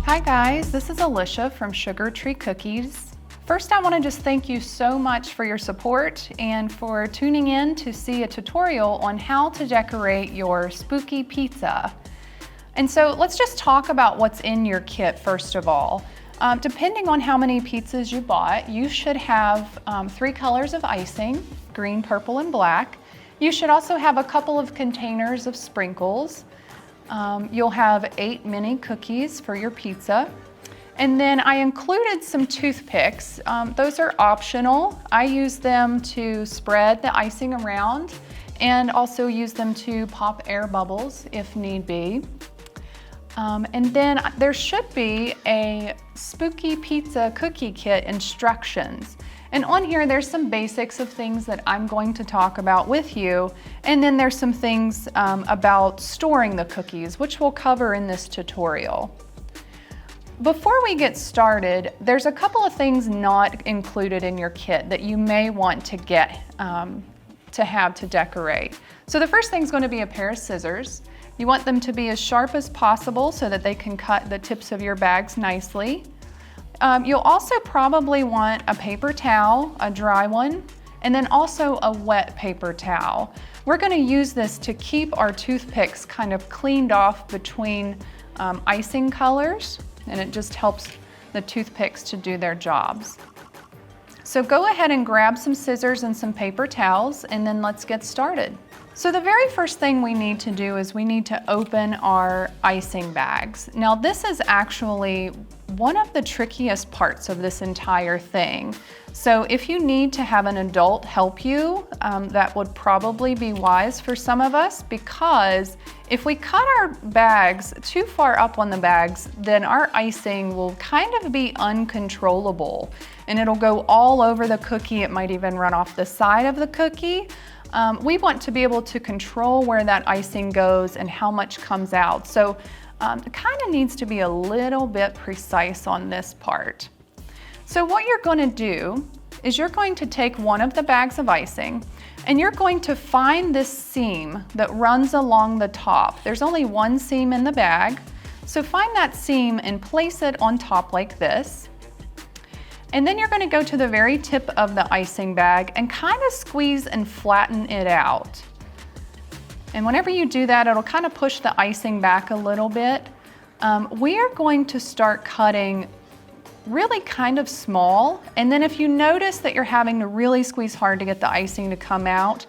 Hi guys, this is Alicia from Sugar Tree Cookies. First, I want to just thank you so much for your support and for tuning in to see a tutorial on how to decorate your spooky pizza. And so let's just talk about what's in your kit first of all. Depending on how many pizzas you bought, you should have 3 colors of icing, green, purple, and black. You should also have a couple of containers of sprinkles. You'll have 8 mini cookies for your pizza. And then I included some toothpicks. Those are optional. I use them to spread the icing around and also use them to pop air bubbles if need be. And then there should be a spooky pizza cookie kit instructions. And on here, there's some basics of things that I'm going to talk about with you. And then there's some things about storing the cookies, which we'll cover in this tutorial. Before we get started, there's a couple of things not included in your kit that you may want to get to have to decorate. So the first thing is going to be a pair of scissors. You want them to be as sharp as possible so that they can cut the tips of your bags nicely. You'll also probably want a paper towel, a dry one, and then also a wet paper towel. We're going to use this to keep our toothpicks kind of cleaned off between icing colors, and it just helps the toothpicks to do their jobs. So go ahead and grab some scissors and some paper towels, and then let's get started. So the very first thing we need to do is we need to open our icing bags. Now this is actually one of the trickiest parts of this entire thing. So if you need to have an adult help you, that would probably be wise for some of us, because if we cut our bags too far up on the bags, then our icing will kind of be uncontrollable and it'll go all over the cookie. It might even run off the side of the cookie. We want to be able to control where that icing goes and how much comes out. So it kind of needs to be a little bit precise on this part. So what you're going to do is you're going to take one of the bags of icing and you're going to find this seam that runs along the top. There's only one seam in the bag. So find that seam and place it on top like this. And then you're going to go to the very tip of the icing bag and kind of squeeze and flatten it out. And whenever you do that, it'll kind of push the icing back a little bit. We are going to start cutting really kind of small. And then if you notice that you're having to really squeeze hard to get the icing to come out,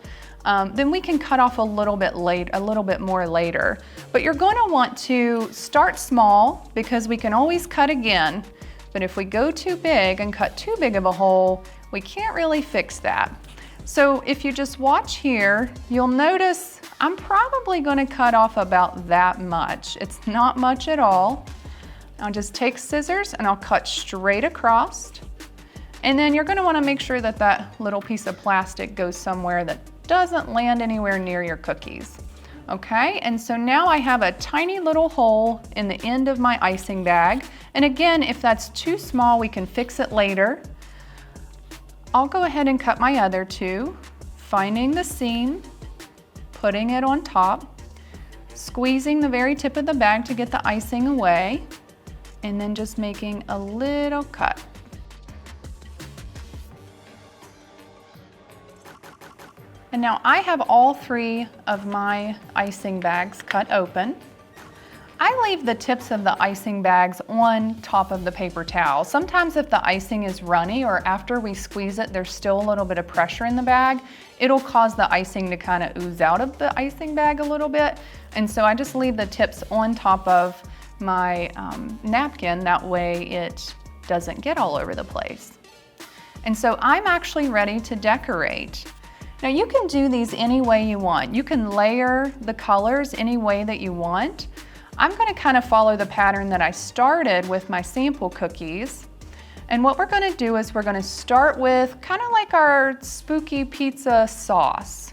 then we can cut off a little bit more later. But you're going to want to start small because we can always cut again. But if we go too big and cut too big of a hole, we can't really fix that. So if you just watch here, you'll notice I'm probably going to cut off about that much. It's not much at all. I'll just take scissors and I'll cut straight across. And then you're going to want to make sure that that little piece of plastic goes somewhere that doesn't land anywhere near your cookies. Okay, and so now I have a tiny little hole in the end of my icing bag. And again, if that's too small, we can fix it later. I'll go ahead and cut my other two, finding the seam, putting it on top, squeezing the very tip of the bag to get the icing away, and then just making a little cut. And now I have all 3 of my icing bags cut open. I leave the tips of the icing bags on top of the paper towel. Sometimes if the icing is runny or after we squeeze it, there's still a little bit of pressure in the bag, it'll cause the icing to kind of ooze out of the icing bag a little bit. And so I just leave the tips on top of my napkin, that way it doesn't get all over the place. And so I'm actually ready to decorate. Now you can do these any way you want. You can layer the colors any way that you want. I'm going to kind of follow the pattern that I started with my sample cookies. And what we're going to do is we're going to start with kind of like our spooky pizza sauce.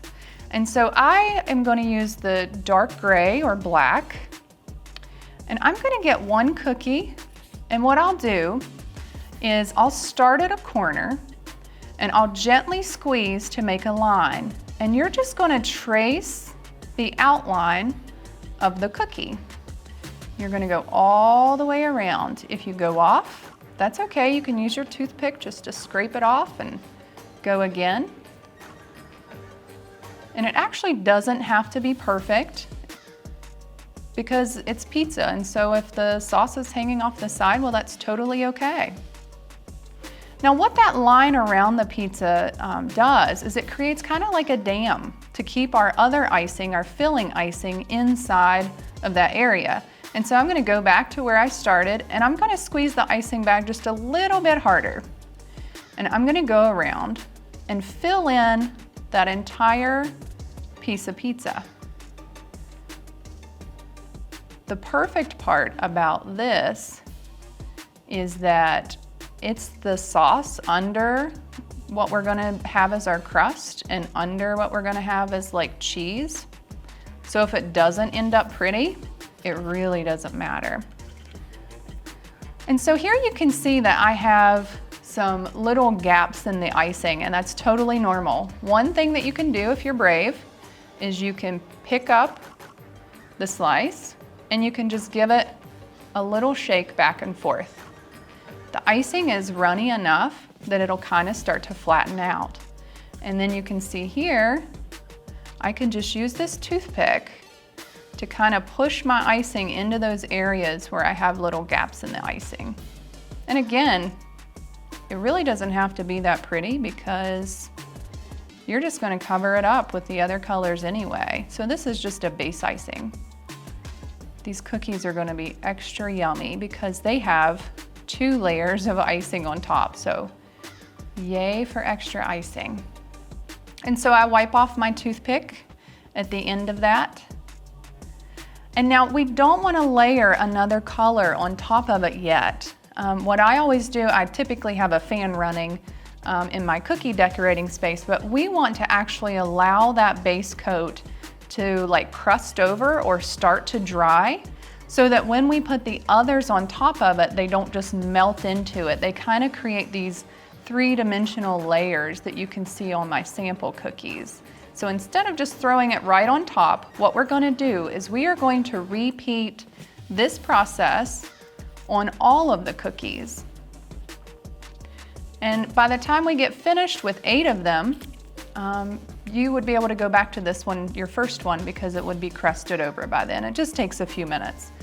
And so I am going to use the dark gray or black. And I'm going to get one cookie. And what I'll do is I'll start at a corner and I'll gently squeeze to make a line. And you're just going to trace the outline of the cookie. You're gonna go all the way around. If you go off, that's okay. You can use your toothpick just to scrape it off and go again. And it actually doesn't have to be perfect because it's pizza, and so if the sauce is hanging off the side, well, that's totally okay. Now what that line around the pizza does is it creates kind of like a dam to keep our other icing, our filling icing, inside of that area. And so I'm gonna go back to where I started and I'm gonna squeeze the icing bag just a little bit harder. And I'm gonna go around and fill in that entire piece of pizza. The perfect part about this is that it's the sauce under what we're gonna have as our crust and under what we're gonna have as like cheese. So if it doesn't end up pretty, it really doesn't matter. And so here you can see that I have some little gaps in the icing, and that's totally normal. One thing that you can do if you're brave is you can pick up the slice and you can just give it a little shake back and forth. The icing is runny enough that it'll kind of start to flatten out. And then you can see here, I can just use this toothpick to kind of push my icing into those areas where I have little gaps in the icing. And again, it really doesn't have to be that pretty because you're just going to cover it up with the other colors anyway. So this is just a base icing. These cookies are going to be extra yummy because they have 2 layers of icing on top, so yay for extra icing. And so I wipe off my toothpick at the end of that. And now we don't want to layer another color on top of it yet. What I always do, I typically have a fan running in my cookie decorating space, but we want to actually allow that base coat to like crust over or start to dry, so that when we put the others on top of it, they don't just melt into it. They kind of create these 3-dimensional layers that you can see on my sample cookies. So instead of just throwing it right on top, what we're going to do is we are going to repeat this process on all of the cookies. And by the time we get finished with 8 of them, you would be able to go back to this one, your first one, because it would be crusted over by then. It just takes a few minutes.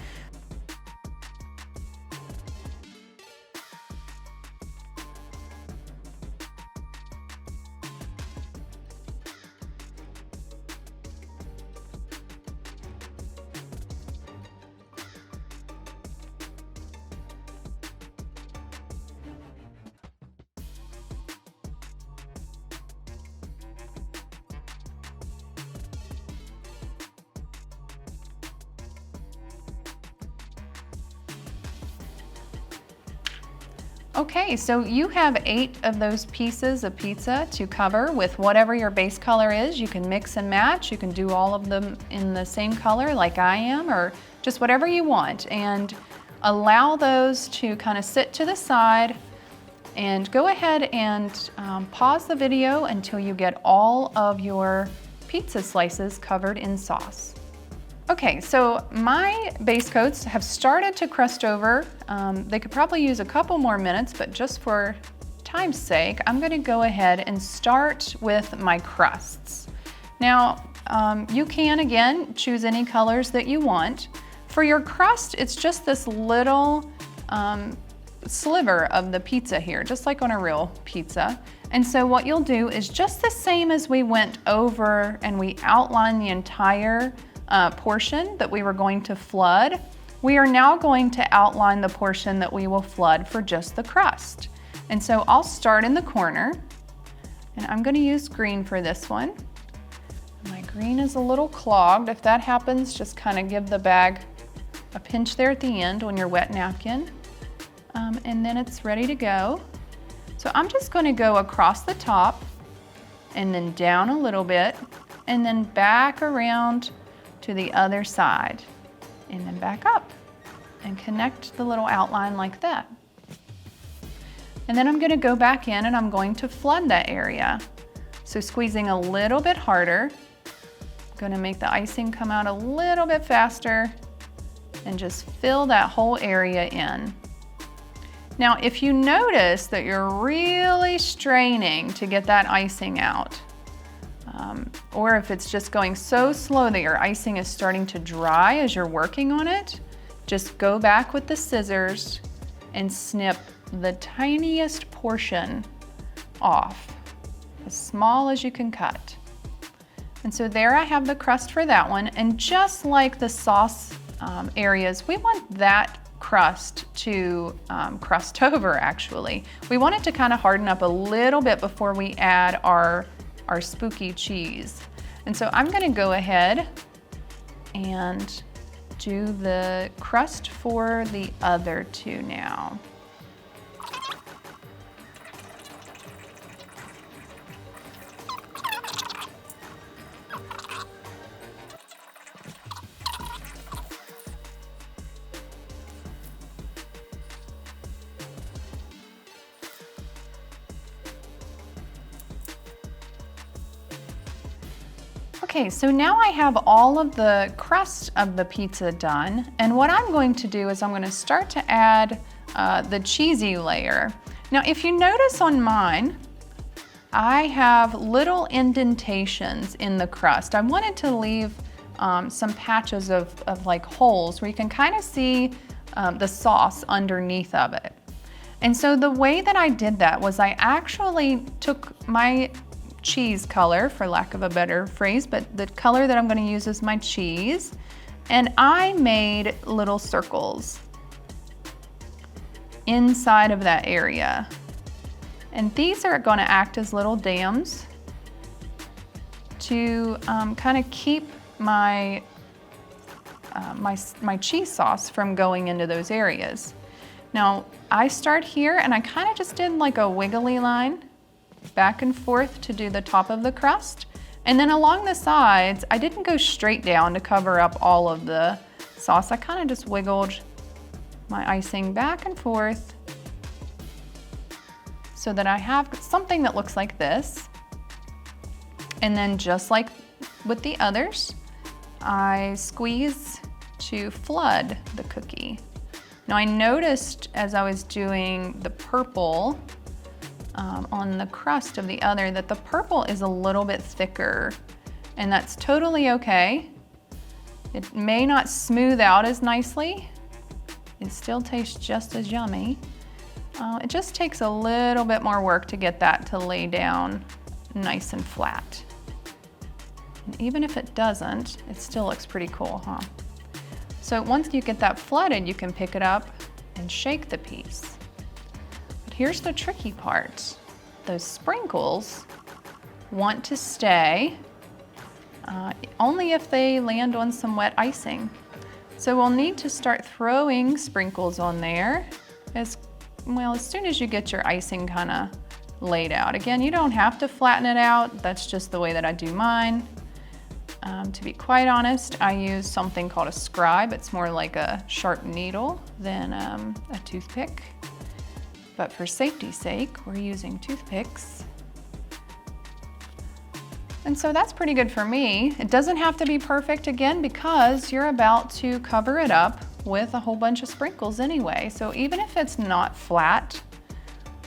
Okay, so you have 8 of those pieces of pizza to cover with whatever your base color is. You can mix and match. You can do all of them in the same color like I am, or just whatever you want. And allow those to kind of sit to the side, and go ahead and pause the video until you get all of your pizza slices covered in sauce. Okay, so my base coats have started to crust over. They could probably use a couple more minutes, but just for time's sake, I'm gonna go ahead and start with my crusts. Now, you can, again, choose any colors that you want. For your crust, it's just this little sliver of the pizza here, just like on a real pizza. And so what you'll do is just the same as we went over and we outlined the entire portion that we were going to flood, we are now going to outline the portion that we will flood for just the crust. And so I'll start in the corner, and I'm going to use green for this one. My green is a little clogged. If that happens, just kind of give the bag a pinch there at the end on your wet napkin, and then it's ready to go. So I'm just going to go across the top and then down a little bit and then back around to the other side and then back up and connect the little outline like that. And then I'm going to go back in and I'm going to flood that area. So squeezing a little bit harder, I'm going to make the icing come out a little bit faster, and just fill that whole area in. Now, if you notice that you're really straining to get that icing out, or if it's just going so slow that your icing is starting to dry as you're working on it, just go back with the scissors and snip the tiniest portion off, as small as you can cut. And so there I have the crust for that one, and just like the sauce areas, we want that crust to crust over actually. We want it to kind of harden up a little bit before we add our spooky cheese. And so I'm gonna go ahead and do the crust for the other two now. Okay, so now I have all of the crust of the pizza done, and what I'm going to do is I'm going to start to add the cheesy layer. Now, if you notice on mine, I have little indentations in the crust. I wanted to leave some patches of like holes where you can kind of see the sauce underneath of it. And so the way that I did that was I actually took my cheese color, for lack of a better phrase, but the color that I'm going to use is my cheese, and I made little circles inside of that area. And these are going to act as little dams to kind of keep my cheese sauce from going into those areas. Now, I start here and I kind of just did like a wiggly line back and forth to do the top of the crust. And then along the sides, I didn't go straight down to cover up all of the sauce. I kind of just wiggled my icing back and forth so that I have something that looks like this. And then just like with the others, I squeeze to flood the cookie. Now I noticed as I was doing the purple on the crust of the other that the purple is a little bit thicker, and that's totally okay. It may not smooth out as nicely. It still tastes just as yummy. It just takes a little bit more work to get that to lay down nice and flat. And even if it doesn't, it still looks pretty cool, huh? So once you get that flooded, you can pick it up and shake the piece. But here's the tricky part. Those sprinkles want to stay only if they land on some wet icing. So we'll need to start throwing sprinkles on there as soon as you get your icing kind of laid out. Again, you don't have to flatten it out. That's just the way that I do mine. To be quite honest, I use something called a scribe. It's more like a sharp needle than a toothpick. But for safety's sake, we're using toothpicks. And so that's pretty good for me. It doesn't have to be perfect again because you're about to cover it up with a whole bunch of sprinkles anyway. So even if it's not flat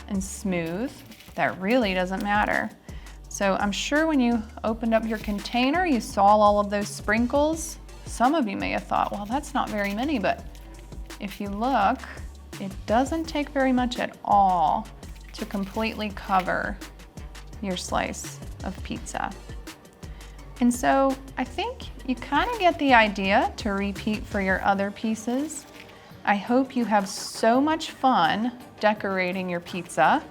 and smooth, that really doesn't matter. So I'm sure when you opened up your container, you saw all of those sprinkles. Some of you may have thought, well, that's not very many, but if you look, it doesn't take very much at all to completely cover your slice of pizza. And so I think you kind of get the idea to repeat for your other pieces. I hope you have so much fun decorating your pizza.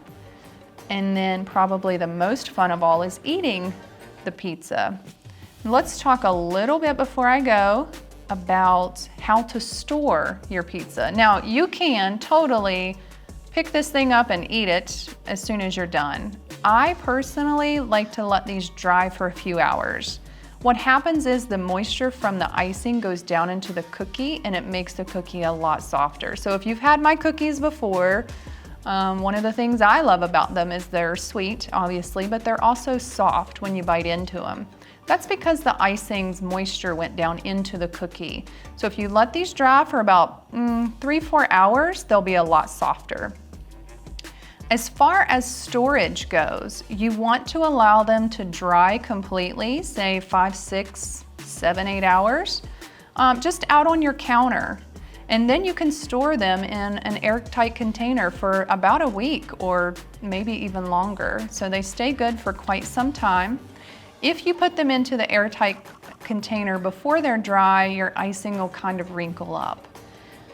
And then probably the most fun of all is eating the pizza. Let's talk a little bit before I go about how to store your pizza. Now, you can totally pick this thing up and eat it as soon as you're done. I personally like to let these dry for a few hours. What happens is the moisture from the icing goes down into the cookie and it makes the cookie a lot softer. So if you've had my cookies before, one of the things I love about them is they're sweet, obviously, but they're also soft when you bite into them. That's because the icing's moisture went down into the cookie. So if you let these dry for about 3-4 hours, they'll be a lot softer. As far as storage goes, you want to allow them to dry completely, say 5, 6, 7, 8 hours, just out on your counter. And then you can store them in an airtight container for about a week or maybe even longer. So they stay good for quite some time. If you put them into the airtight container before they're dry, your icing will kind of wrinkle up.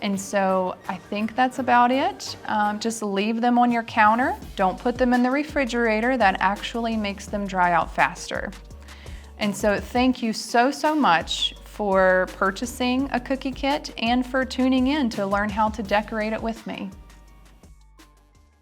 And so I think that's about it. Just leave them on your counter. Don't put them in the refrigerator. That actually makes them dry out faster. And so thank you so much for purchasing a cookie kit and for tuning in to learn how to decorate it with me.